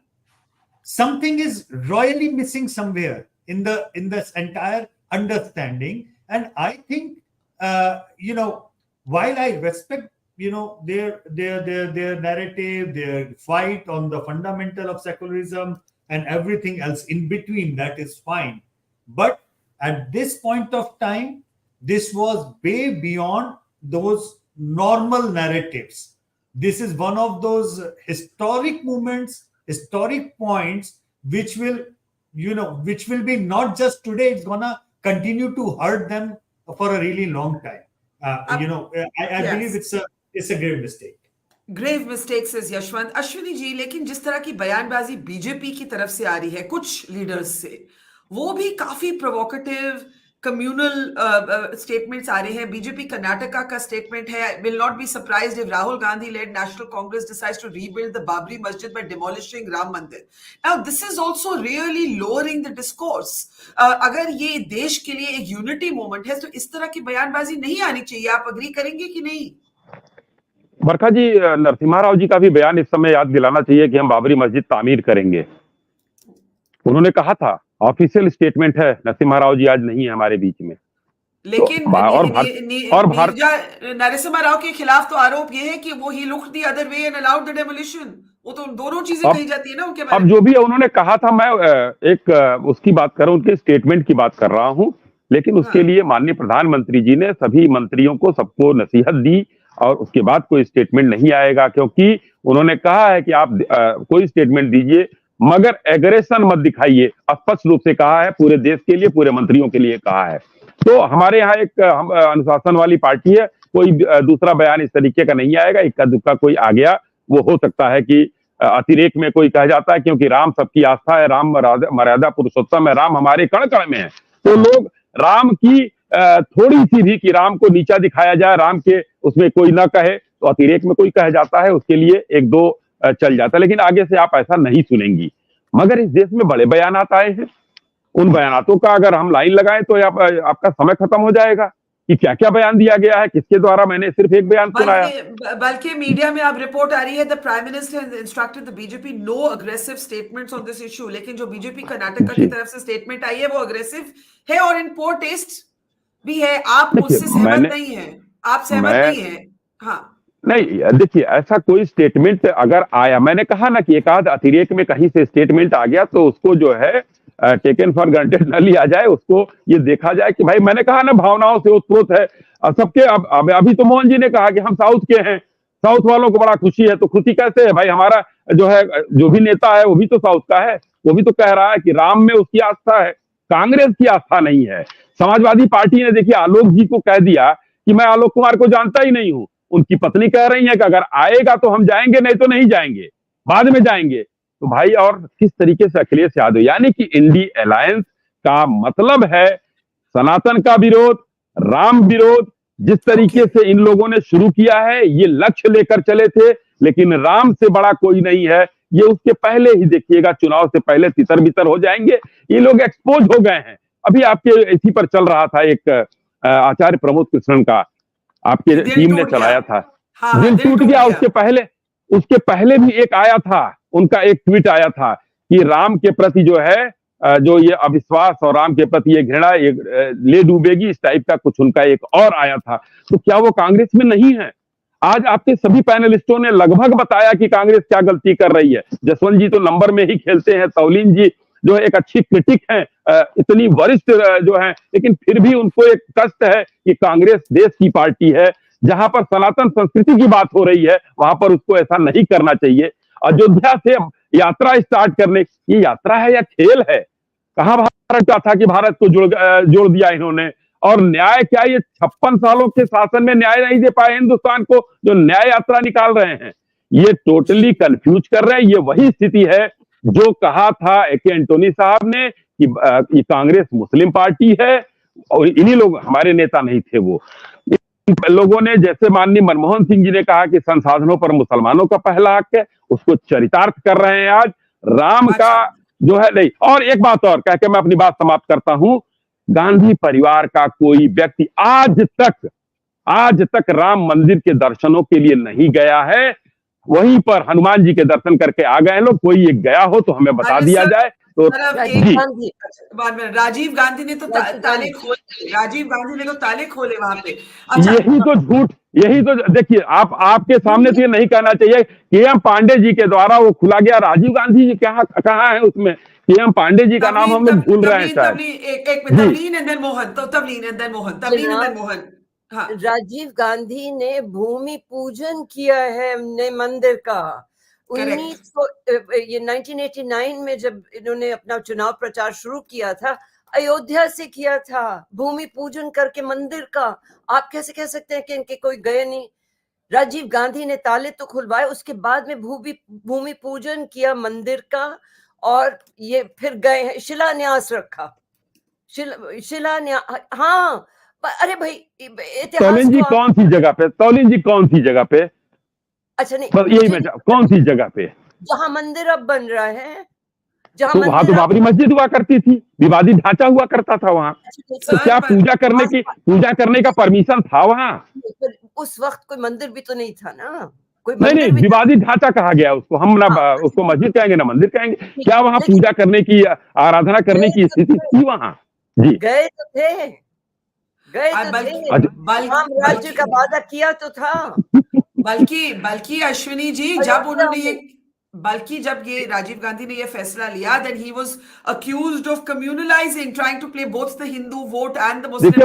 Something is royally missing somewhere in this entire understanding. And I think, while I respect their narrative, their fight on the fundamental of secularism and everything else in between, that is fine. But at this point of time, this was way beyond those normal narratives. This is one of those historic moments, historic points, which will be not just today, it's gonna continue to hurt them for a really long time. I believe it's a grave mistake. Grave mistakes is Yashwant. Ashwini ji, लेकिन जिस तरह की बयानबाजी BJP की तरफ से आ रही है कुछ लीडर्स से, वो भी काफी प्रोवोकेटिव कम्युनल स्टेटमेंट्स आ रहे हैं. बीजेपी कर्नाटका का स्टेटमेंट है, will not be surprised if Rahul Gandhi led National Congress decides to rebuild the Babri Masjid by demolishing Ram Mandir. Now this is also really lowering the discourse. अगर ये देश के लिए एक यूनिटी मोमेंट है तो इस तरह की बयानबाजी नहीं आनी चाहिए. आप अग्री करेंगे कि नहीं? बरखा जी, नरसिम्हा राव जी का भी बयान इस समय याद दिलाना चाहिए कि हम बाबरी मस्जिद तामीर करेंगे. उन्होंने कहा था, ऑफिशियल स्टेटमेंट है. नरसिम्हा राव जी आज नहीं है हमारे बीच में, लेकिन नरसिम्हा राव के खिलाफ तो आरोप ये है कि वो he looked the other way and allowed the demolition. वो तो दोनों चीजें कही जाती है ना उनके बारे में. अब जो भी उन्होंने कहा था, मैं एक उसकी बात कर रहा हूं, उनके स्टेटमेंट की बात कर रहा हूं. लेकिन उसके लिए माननीय प्रधानमंत्री जी ने सभी मंत्रियों को सबको नसीहत दी और उसके बाद कोई स्टेटमेंट नहीं आएगा, क्योंकि उन्होंने कहा है कि आप कोई स्टेटमेंट दीजिए मगर एग्रेशन मत दिखाइए. स्पष्ट रूप से कहा है, पूरे देश के लिए, पूरे मंत्रियों के लिए कहा है. तो हमारे यहाँ एक अनुशासन वाली पार्टी है, कोई दूसरा बयान इस तरीके का नहीं आएगा. इक्का दुक्का कोई आ गया, वो हो सकता है कि अतिरेक में कोई कह जाता है, क्योंकि राम सबकी आस्था है, राम मर्यादा पुरुषोत्तम है, राम हमारे कण कण में है. तो लोग राम की थोड़ी सी भी कि राम को नीचा दिखाया जाए, राम के उसमें कोई ना कहे, तो अतिरेक में कोई कह जाता है, उसके लिए एक दो चल जाता है. लेकिन आगे से आप ऐसा नहीं सुनेंगी. मगर इस देश में बड़े बयानात आए हैं, उन बयानातों का अगर हम लाइन लगाएं तो आपका समय खत्म हो जाएगा कि क्या क्या बयान दिया गया है, किसके द्वारा. मैंने सिर्फ एक बयान सुनाया. बल्कि मीडिया में अब रिपोर्ट आ रही है, the prime minister has instructed the BJP no aggressive statements on this issue. लेकिन जो बीजेपी कर्नाटका की तरफ से स्टेटमेंट आई है वो अग्रेसिव है और इन पोर टेस्ट भी है. आप उससे सहमत नहीं है? आप सहमत नहीं है? हाँ नहीं, देखिए, ऐसा कोई स्टेटमेंट अगर आया, मैंने कहा ना कि एक आध अतिरेक में कहीं से स्टेटमेंट आ गया तो उसको जो है टेकन फॉर ग्रांटेड न लिया जाए, उसको ये देखा जाए कि भाई, मैंने कहा ना, भावनाओं से उत्प्रोत है सबके. अभी तो मोहन जी ने कहा कि हम साउथ के हैं, साउथ वालों को बड़ा खुशी है, तो खुशी कैसे है भाई? हमारा जो है, जो भी नेता है वो भी तो साउथ का है, वो भी तो कह रहा है कि राम में उसकी आस्था है, कांग्रेस की आस्था नहीं है। समाजवादी पार्टी ने देखिए आलोक जी को कह दिया कि मैं आलोक कुमार को जानता ही नहीं हूं। उनकी पत्नी कह रही है कि अगर आएगा तो हम जाएंगे, नहीं तो नहीं जाएंगे, बाद में जाएंगे। तो भाई, और किस तरीके से अखिलेश यादव, यानी कि इंडी अलायंस का मतलब है सनातन का विरोध, राम विरोध। जिस तरीके से इन लोगों ने शुरू किया है, ये लक्ष्य लेकर चले थे, लेकिन राम से बड़ा कोई नहीं है। ये उसके पहले ही देखिएगा, चुनाव से पहले तितर बितर हो जाएंगे। ये लोग एक्सपोज हो गए हैं। अभी आपके इसी पर चल रहा था एक आचार्य प्रमोद कृष्णन का, आपके टीम ने चलाया था, दिल टूट गया। उसके पहले भी एक आया था, उनका एक ट्वीट आया था कि राम के प्रति जो है, जो ये अविश्वास और राम के प्रति ये घृणा ये ले डूबेगी, इस टाइप का कुछ उनका एक और आया था। तो क्या वो कांग्रेस में नहीं है? आज आपके सभी पैनलिस्टों ने लगभग बताया कि कांग्रेस क्या गलती कर रही है। जसवंत जी तो नंबर में ही खेलते हैं, तवलीन जी जो है एक अच्छी क्रिटिक है, इतनी वरिष्ठ जो है, लेकिन फिर भी उनको एक कष्ट है कि कांग्रेस देश की पार्टी है, जहां पर सनातन संस्कृति की बात हो रही है, वहां पर उसको ऐसा नहीं करना चाहिए। अयोध्या से यात्रा स्टार्ट करने, ये यात्रा है या खेल है? कहां भारत का था कि भारत को जोड़ दिया इन्होंने? और न्याय क्या, ये 56 सालों के शासन में न्याय नहीं दे पाए हिंदुस्तान को, जो न्याय यात्रा निकाल रहे हैं? ये टोटली कंफ्यूज कर रहे हैं। ये वही स्थिति है जो कहा था ए.के. एंटोनी साहब ने कि कांग्रेस मुस्लिम पार्टी है, और इन्हीं लोग, हमारे नेता नहीं थे वो, लोगों ने, जैसे माननीय मनमोहन सिंह जी ने कहा कि संसाधनों पर मुसलमानों का पहला हक है, उसको चरितार्थ कर रहे हैं आज। राम का जो है नहीं। और एक बात और कह के मैं अपनी बात समाप्त करता हूं, गांधी परिवार का कोई व्यक्ति आज तक राम मंदिर के दर्शनों के लिए नहीं गया है। वहीं पर हनुमान जी के दर्शन करके आ गए लोग। कोई एक गया हो तो हमें बता दिया जाए। तो राजीव गांधी ने तो ताले खोले, राजीव गांधी ने तो ताले खोले वहां पे। अच्छा, यही तो देखिए, आपके सामने तो ये नहीं कहना चाहिए। के.एम. पांडे जी के द्वारा वो खुला गया। राजीव गांधी जी कहाँ है उसमें? के.एम. पांडे जी का नाम हम लोग भूल रहे हैं शायद। तवलीन एंड देन मोहन, तो तवलीन एंड देन मोहन। हाँ। राजीव गांधी ने भूमि पूजन किया है अपने मंदिर का। 1989 में जब इन्होंने अपना चुनाव प्रचार शुरू किया था, अयोध्या से किया था, भूमि पूजन करके मंदिर का। आप कैसे कह सकते हैं कि इनके कोई गए नहीं? राजीव गांधी ने ताले तो खुलवाए, उसके बाद में भूमि पूजन किया मंदिर का, और ये फिर गए हैं, शिलान्यास रखा, शिलान्यास। हाँ, अरे भाई, तौलीन जी कौन सी जगह पे? अच्छा, नहीं, बस यही मैं, कौन सी जगह पे? जहां मंदिर अब बन रहा है, तो वहां तो बाबरी मस्जिद हुआ करती थी, विवादित ढांचा हुआ करता था वहां। तो क्या पूजा करने का परमिशन था वहां? उस वक्त कोई मंदिर भी तो नहीं था ना, कोई नहीं, विवादित ढांचा कहा गया उसको। हम ना उसको मस्जिद कहेंगे ना मंदिर कहेंगे। क्या वहां पूजा करने की, आराधना करने की स्थिति थी वहां? जी, गए तो थे, राज्य का वादा किया तो था। बल्कि अश्विनी जी, जब ये राजीव गांधी ने ये फैसला लिया, then he was accused of communalizing, trying to play both the Hindu vote and the Muslim vote.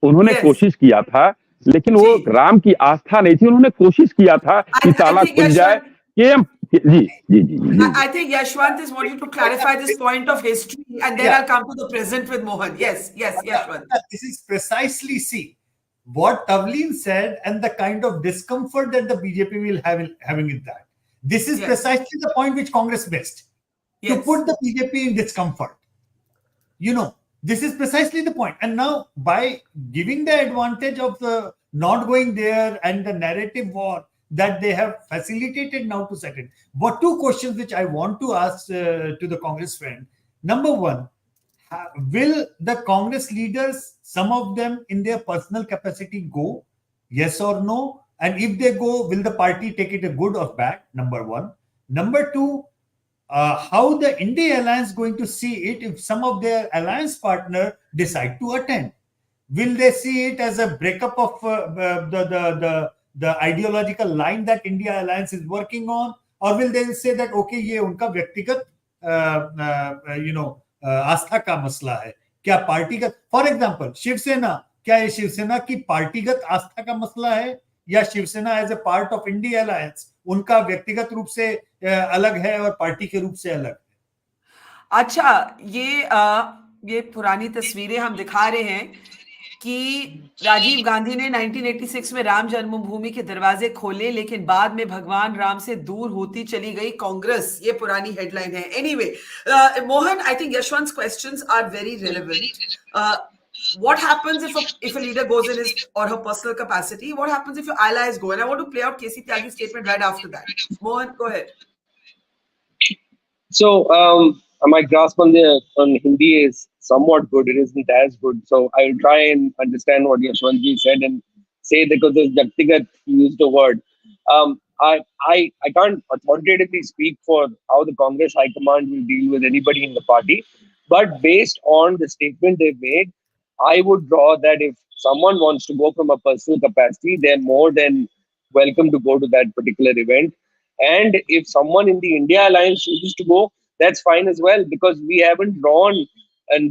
उन्होंने कोशिश किया था, लेकिन वो राम की आस्था नहीं थी। उन्होंने कोशिश किया था कि ताला खुल जाए। जी। I think Yashwant is wanting to clarify this point of history, and then I'll come to the present with Mohan. Yes, Yashwant. This is precisely, see, what Tavleen said and the kind of discomfort that the BJP will having in that. This is precisely the point which Congress missed. To put the BJP in discomfort. This is precisely the point. And now, by giving the advantage of the not going there and the narrative war that they have facilitated now to set it. But two questions which I want to ask to the Congress friend. Number one, will the Congress leaders, some of them in their personal capacity, go? Yes or no? And if they go, will the party take it a good or bad? Number one. Number two, how the India Alliance going to see it if some of their alliance partner decide to attend? Will they see it as a breakup of the ideological line that India Alliance is working on, or will they say that okay, ये उनका व्यक्तिगत आस्था का मसला है? क्या पार्टीगत, for example Shiv Sena, क्या ये शिवसेना की पार्टीगत आस्था का मसला है या Shiv Sena as a part of India alliance उनका व्यक्तिगत रूप से अलग है और पार्टी के रूप से अलग? अच्छा, ये पुरानी तस्वीरें हम दिखा रहे हैं कि राजीव गांधी ने 1986 में राम जन्मभूमि के दरवाजे खोले, लेकिन बाद में भगवान राम से दूर होती चली गई कांग्रेस। ये पुरानी हेडलाइन है। Anyway, Mohan, I think Yashwant's questions are very relevant. What happens if a leader goes in his or her personal capacity? What happens if your allies go? And I want to play out KC Tyagi's statement right after that. Mohan, go ahead. So my grasp on Hindi is somewhat good. It isn't as good. So I'll try and understand what Yashwantji said and say, because there's Vyaktigat, he used the word. I can't authoritatively speak for how the Congress High Command will deal with anybody in the party. But based on the statement they've made, I would draw that if someone wants to go from a personal capacity, they're more than welcome to go to that particular event. And if someone in the India alliance chooses to go, that's fine as well, because we haven't drawn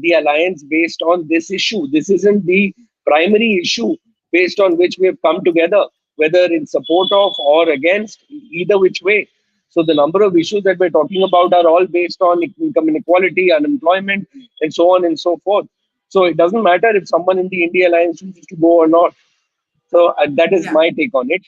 the alliance based on this issue. This isn't the primary issue based on which we have come together, whether in support of or against, either which way. So the number of issues that we're talking about are all based on income inequality, unemployment, and so on and so forth. So it doesn't matter if someone in the India alliance chooses to go or not. So that is my take on it.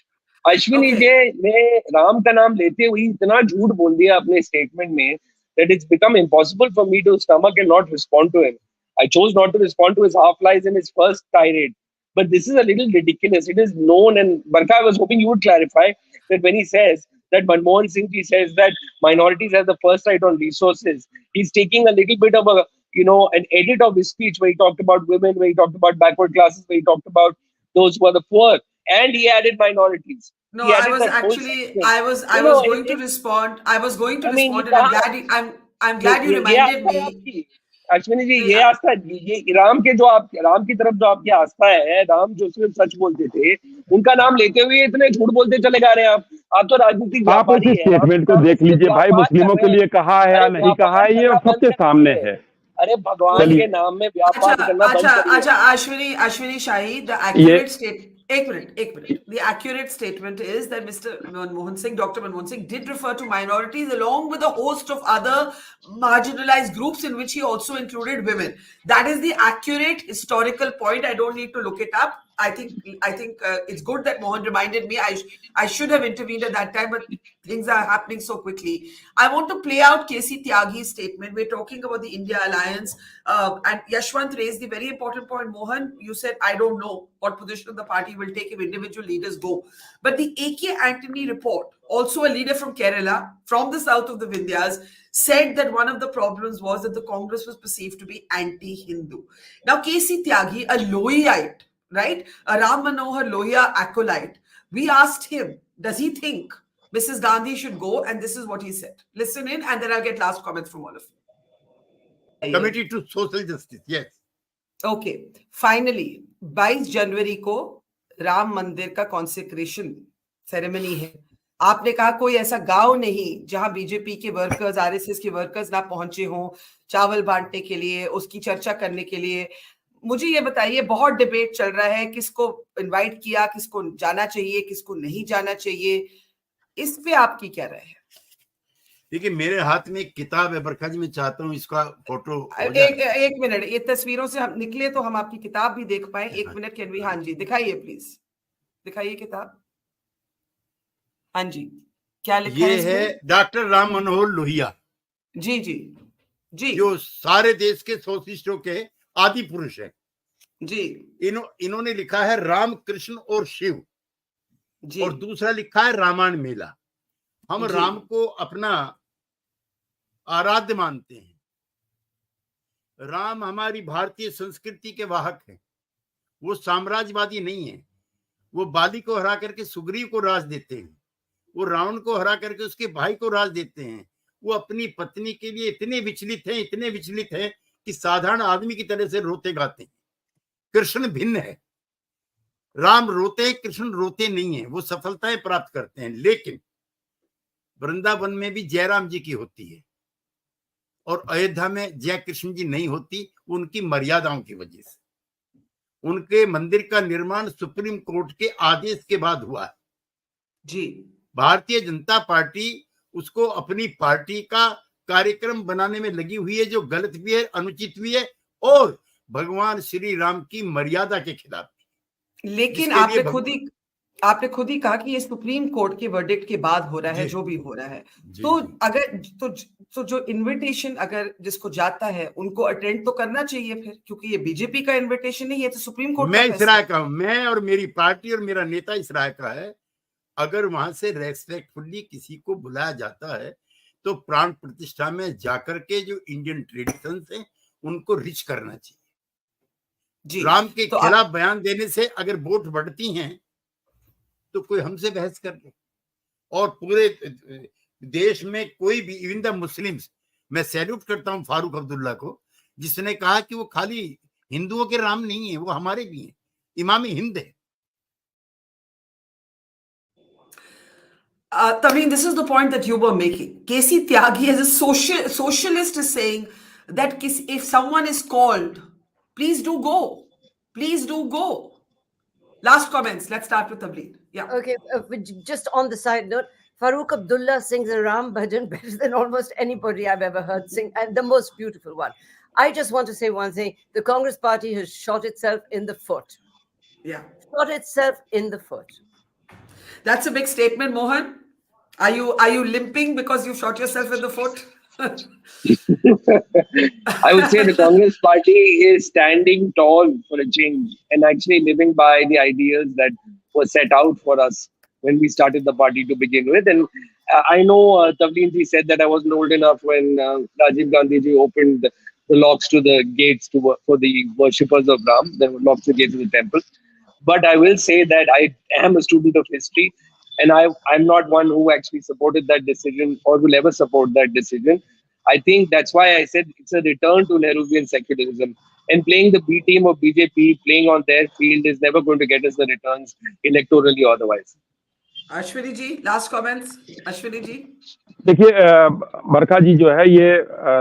Ashwini ji ने राम का नाम लेते हुए इतना झूठ बोल दिया अपने स्टेटमेंट में that it's become impossible for me to stomach and not respond to him. I chose not to respond to his half lies in his first tirade, but this is a little ridiculous. It is known, and Barkha, I was hoping you would clarify that when he says that Manmohan Singh ji says that minorities have the first right on resources, he's taking a little bit of a, an edit of his speech where he talked about women, where he talked about backward classes, where he talked about those who are the poor, and he added minorities. No, I was going to respond. I was going to respond, and I'm glad you reminded me. Ashwini ji, ये आस्था, ये राम की तरफ जो आपकी आस्था है, राम जो सिर्फ सच बोलते थे, उनका नाम लेते हुए इतने झूठ बोलते चले जा रहे हैं आप तो राजनीतिक आप उस स्टेटमेंट को देख लीजिए भाई, मुस्लिमों के लिए कहा है या नहीं कहा है, ये सबके सामने है। अरे भगवान के नाम में व्यापार करना बंद करिए। अच्छा, Ashwani Shahi, the accurate statement. एक minute. The accurate statement is that Dr. Manmohan Singh did refer to minorities along with a host of other marginalized groups in which he also included women. That is the accurate historical point. I don't need to look it up. I think it's good that Mohan reminded me. I should have intervened at that time, but things are happening so quickly. I want to play out KC Tyagi's statement. We're talking about the India alliance, and Yashwant raised the very important point. Mohan, you said, I don't know what position the party will take if individual leaders go. But the A.K. Antony report, also a leader from Kerala, from the south of the Vindhyas, said that one of the problems was that the Congress was perceived to be anti-Hindu. Now, KC Tyagi, a Lohiite, right? A Ram Manohar Lohia acolyte. We asked him, does he think Mrs. Gandhi should go? And this is what he said. Listen in, and then I'll get last comments from all of you. Committee to Social Justice, yes. Okay. Finally, 22 जनवरी को राम मंदिर का consecration ceremony है. आपने कहा कोई ऐसा गांव नहीं जहां बीजेपी के वर्कर्स, आरएसएस के वर्कर्स ना पहुंचे हों चावल बांटने के लिए, उसकी चर्चा करने के लिए. मुझे ये बताइए, बहुत डिबेट चल रहा है किसको इनवाइट किया, किसको जाना चाहिए, किसको नहीं जाना चाहिए. इस पे आपकी क्या राय है? देखिए, मेरे हाथ में एक किताब है बरखा जी, मैं चाहता हूँ इसका फोटो एक मिनट, ये तस्वीरों से हम निकले तो हम आपकी किताब भी देख पाए. एक मिनट, कैन वी? हाँ जी, दिखाइए प्लीज, दिखाइए किताब. हाँ जी, क्या लिखा है? ये है डॉक्टर राम मनोहर लोहिया जी जी जी, जो सारे देश के सोशलिस्टों के आदि पुरुष है जी. इन्होंने लिखा है राम कृष्ण और शिव जी. और दूसरा लिखा है रामायण मेला. हम राम को अपना आराध्य मानते हैं. राम हमारी भारतीय संस्कृति के वाहक हैं. वो साम्राज्यवादी नहीं है. वो बाली को हरा करके सुग्रीव को राज देते हैं. वो रावण को हरा करके उसके भाई को राज देते हैं. वो अपनी पत्नी के लिए इतने विचलित हैं कि साधारण आदमी की तरह से रोते गाते हैं. कृष्ण भिन्न है. राम रोते हैं, कृष्ण रोते नहीं है. वो सफलताएं प्राप्त करते हैं, लेकिन वृंदावन में भी जयराम जी की होती है और अयोध्या में जय कृष्ण जी नहीं होती. उनकी मर्यादाओं की वजह से उनके मंदिर का निर्माण सुप्रीम कोर्ट के आदेश के बाद हुआ है जी। भारतीय जनता पार्टी उसको अपनी पार्टी का कार्यक्रम बनाने में लगी हुई है, जो गलत भी है, अनुचित भी है और भगवान श्री राम की मर्यादा के खिलाफ। लेकिन आपने खुद ही कहा कि ये सुप्रीम कोर्ट के वर्डिक्ट के बाद हो रहा है, जो भी हो रहा है। तो अगर तो जो इनविटेशन अगर जिसको जाता है उनको अटेंड तो करना चाहिए फिर, क्योंकि ये बीजेपी का इनविटेशन नहीं है, तो सुप्रीम कोर्ट मैं इस राय का हूं, मैं और मेरी पार्टी और मेरा नेता इस राय का है, अगर वहां से रेस्पेक्टफुली किसी को बुलाया जाता है तो प्राण प्रतिष्ठा में जाकर के जो इंडियन ट्रेडिशंस हैं उनको रिच करना चाहिए जी। राम के खिलाफ बयान देने से अगर वोट बढ़ती हैं तो कोई हमसे बहस कर ले, और पूरे देश में कोई भी, इवन द मुस्लिम्स, मैं सैल्यूट करता हूं फारूक अब्दुल्ला को, जिसने कहा कि वो खाली हिंदुओं के राम नहीं है, वो हमारे भी हैं, इमाम हिंद है। Tavleen, this is the point that you were making. K.C. Tyagi, as a socialist, is saying that if someone is called, please do go. Please do go. Last comments. Let's start with Tavleen. Yeah. Okay. Just on the side note, Farooq Abdullah sings a Ram bhajan better than almost anybody I've ever heard sing, and the most beautiful one. I just want to say one thing. The Congress party has shot itself in the foot. Yeah. Shot itself in the foot. That's a big statement, Mohan. Are you limping because you shot yourself in the foot? I would say the Congress party is standing tall for a change and actually living by the ideas that were set out for us when we started the party to begin with. And I know Tavleen ji said that I wasn't old enough when Rajiv Gandhi ji opened the locks to the gates for the worshippers of Ram. There were locks to the gates of the temple. But I will say that I am a student of history, and I'm not one who actually supported that decision or will ever support that decision. I think that's why I said it's a return to Nehruvian secularism. And playing the B team of BJP, playing on their field, is never going to get us the returns electorally or otherwise. Ashwani ji, last comments. Ashwani ji. देखिए बरखा जी जो है ये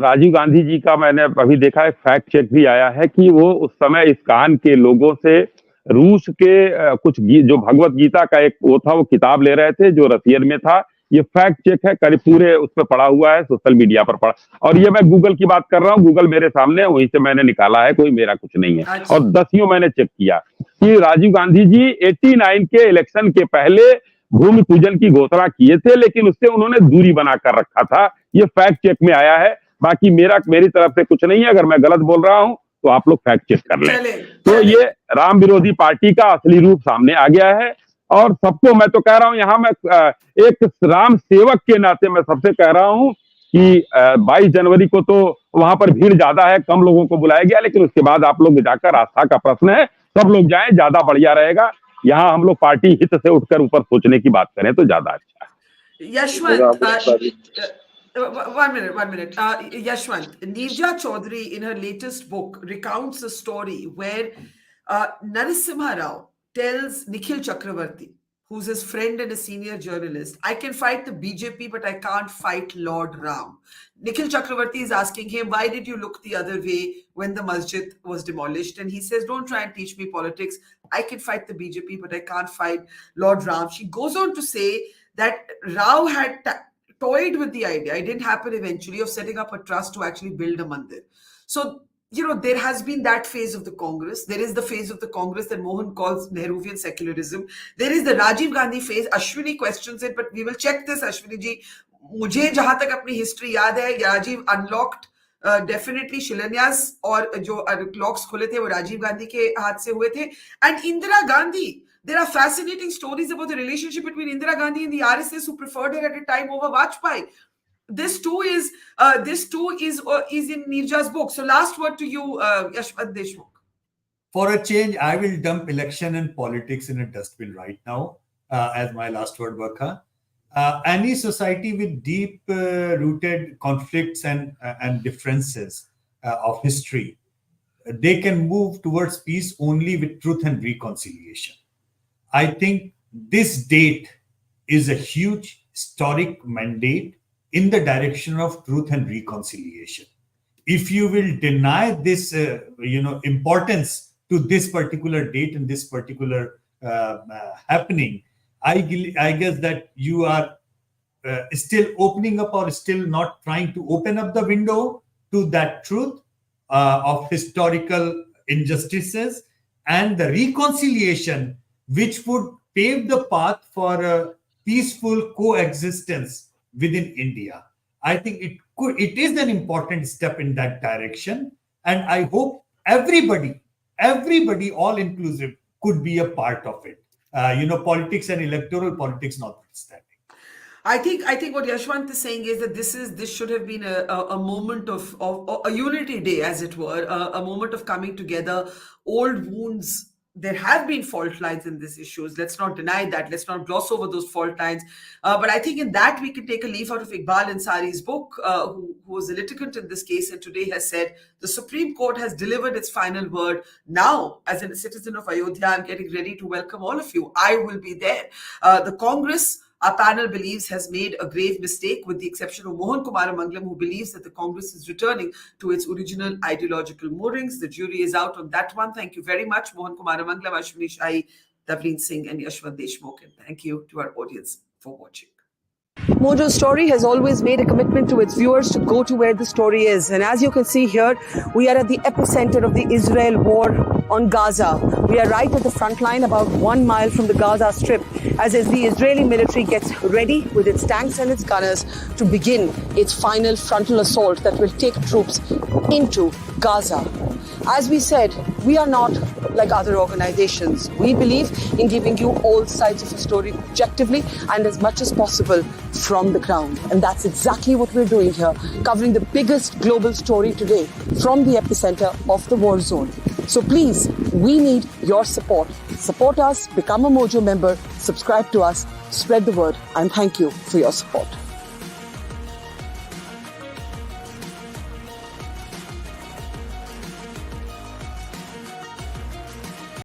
राजीव गांधी जी का मैंने अभी देखा है, fact check भी आया है कि वो उस समय इस कान के लोगों से रूस के कुछ जो भगवत गीता का एक वो था, वो किताब ले रहे थे जो रसियन में था। ये फैक्ट चेक है, करीब पूरे उस पर पड़ा हुआ है, सोशल मीडिया पर पड़ा, और ये मैं गूगल की बात कर रहा हूँ, गूगल मेरे सामने, वहीं से मैंने निकाला है, कोई मेरा कुछ नहीं है। और दसियों मैंने चेक किया कि राजीव गांधी जी 89 के इलेक्शन के पहले भूमि पूजन की घोषणा किए थे, लेकिन उससे उन्होंने दूरी बनाकर रखा था। ये फैक्ट चेक में आया है, बाकी मेरी तरफ से कुछ नहीं है। अगर मैं गलत बोल रहा हूं तो आप लोग फैक्ट चेक कर लें। तो ये राम विरोधी पार्टी का असली रूप सामने आ गया है, और सबको मैं तो कह रहा हूं, यहाँ मैं एक राम सेवक के नाते मैं सबसे कह रहा हूं कि 22 जनवरी को तो वहां पर भीड़ ज्यादा है, कम लोगों को बुलाया गया, लेकिन उसके बाद आप लोग जाकर, आस्था का प्रश्न है, सब लोग जाएं, ज्यादा बढ़िया रहेगा। यहाँ हम लोग पार्टी हित से उठकर ऊपर सोचने की बात करें तो ज्यादा अच्छा है। Yashwant, one minute. Yashwant, Neerja Chaudhary in her latest book recounts a story where Narasimha Rao tells Nikhil Chakravarti, who's his friend and a senior journalist, I can fight the BJP, but I can't fight Lord Ram. Nikhil Chakravarti is asking him, why did you look the other way when the masjid was demolished? And he says, don't try and teach me politics. I can fight the BJP, but I can't fight Lord Ram. She goes on to say that Rao had toyed with the idea, it didn't happen eventually, of setting up a trust to actually build a mandir. So, there has been that phase of the Congress. There is the phase of the Congress that Mohan calls Nehruvian secularism. There is the Rajiv Gandhi phase. Ashwini questions it, but we will check this, Ashwini ji. मुझे जहां तक अपनी history याद है, Rajiv unlocked definitely शिलान्यास और जो locks खुले थे वो राजीव गांधी के हाथ से हुए थे. And Indira Gandhi, there are fascinating stories about the relationship between Indira Gandhi and the RSS who preferred her at a time over Vajpayee. This too is in Neerja's book. So last word to you, Yashwant Deshmukh. For a change, I will dump election and politics in a dustbin right now as my last word, Barkha. Any society with deep rooted conflicts and differences of history, they can move towards peace only with truth and reconciliation. I think this date is a huge historic mandate in the direction of truth and reconciliation. If you will deny this, importance to this particular date and this particular happening, I guess that you are still opening up or still not trying to open up the window to that truth of historical injustices and the reconciliation which would pave the path for a peaceful coexistence within India. I think it is an important step in that direction, and I hope everybody, all inclusive, could be a part of it. Politics and electoral politics notwithstanding. I think what Yashwant is saying is that this should have been a moment of a unity day, as it were, a moment of coming together. Old wounds. There have been fault lines in these issues. Let's not deny that. Let's not gloss over those fault lines. But I think in that we can take a leaf out of Iqbal Ansari's book, who was a litigant in this case and today has said the Supreme Court has delivered its final word. Now, as a citizen of Ayodhya, I'm getting ready to welcome all of you. I will be there. The Congress, our panel believes, has made a grave mistake, with the exception of Mohan Kumaramangalam, who believes that the Congress is returning to its original ideological moorings. The jury is out on that one. Thank you very much, Mohan Kumaramangalam, Ashwani Shahi, Tavleen Singh, and Yashwant Deshmukh. And thank you to our audience for watching. Mojo's story has always made a commitment to its viewers to go to where the story is. And as you can see here, we are at the epicenter of the Israel war on Gaza. We are right at the front line, about 1 mile from the Gaza Strip, as the Israeli military gets ready with its tanks and its gunners to begin its final frontal assault that will take troops into Gaza. As we said, we are not like other organizations. We believe in giving you all sides of the story objectively and as much as possible from the ground. And that's exactly what we're doing here, covering the biggest global story today from the epicenter of the war zone. So please, we need your support. Support us, become a Mojo member, subscribe to us, spread the word, and thank you for your support.